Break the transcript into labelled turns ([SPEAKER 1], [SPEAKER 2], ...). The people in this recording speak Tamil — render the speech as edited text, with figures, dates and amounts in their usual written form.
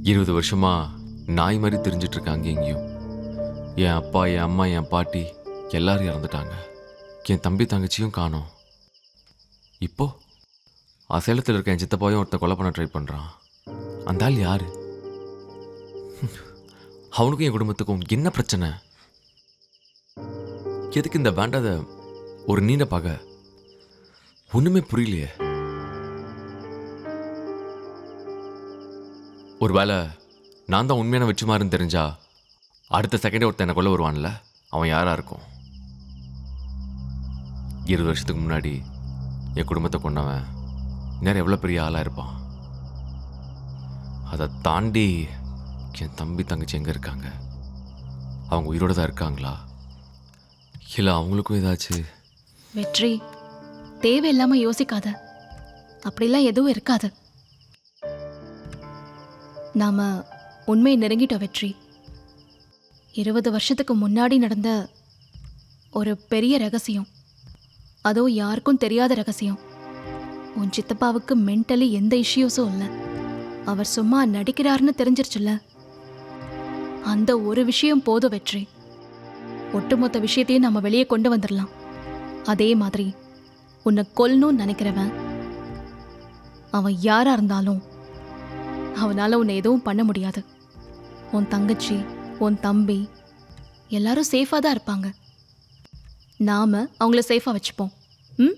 [SPEAKER 1] 20 வருஷமா நாய் மாதிரி தெரிஞ்சிட்டு இருக்காங்க எங்கேயும். என் அப்பா, என் அம்மா, என் பாட்டி எல்லாரும் இறந்துட்டாங்க. என் தம்பி தங்கச்சியும் காணோம். இப்போ சேலத்தில் இருக்க என் சித்தப்பாவையும் ஒருத்தன் கொலை பண்ண ட்ரை பண்ணுறான். அந்த ஆள் யாரு? அவனுக்கும் என் குடும்பத்துக்கும் என்ன பிரச்சனை? எதுக்கு இந்த வேண்டாத ஒரு நீண்ட பகை? ஒண்ணுமே புரியலையே. ஒருவேளை நான் தான் உண்மையான வெற்றிமாறன்னு தெரிஞ்சா அடுத்த செகண்டே ஒருத்தன் என்னை கொல்ல வருவான்ல, அவன் யாரா இருக்கும்? 20 வருஷத்துக்கு முன்னாடி என் குடும்பத்தை கொண்டவன் நேரம் எவ்வளோ பெரிய ஆளாக இருப்பான். அதை தாண்டி என் தம்பி தங்கச்சி எங்கே இருக்காங்க? அவங்க உயிரோடு தான் இருக்காங்களா, இல்லை அவங்களுக்கும் ஏதாச்சும்?
[SPEAKER 2] வெற்றி, தேவையில்லாமல் யோசிக்காத. அப்படிலாம் எதுவும் இருக்காது. நாம உண்மையை நெருங்கிட்டோம் வெற்றி. 20 வருஷத்துக்கு முன்னாடி நடந்த ஒரு பெரிய ரகசியம், அதோ யாருக்கும் தெரியாத ரகசியம். உன் சித்தப்பாவுக்கு மென்டலி எந்த இஷ்யூஸும் இல்லை, அவர் சும்மா நடிக்கிறாருன்னு தெரிஞ்சிருச்சுல்ல. அந்த ஒரு விஷயம் போதும் வெற்றி. ஒட்டுமொத்த விஷயத்தையும் நம்ம வெளியே கொண்டு வந்துடலாம். அதே மாதிரி உன்னை கொல்லணும்னு நினைக்கிறவன் அவன் யாரா இருந்தாலும் அவனால உன்னை எதுவும் பண்ண முடியாது. உன் தங்கச்சி, உன் தம்பி எல்லாரும் சேஃபாக தான் இருப்பாங்க. நாம அவங்கள சேஃபாக வச்சுப்போம். ம்.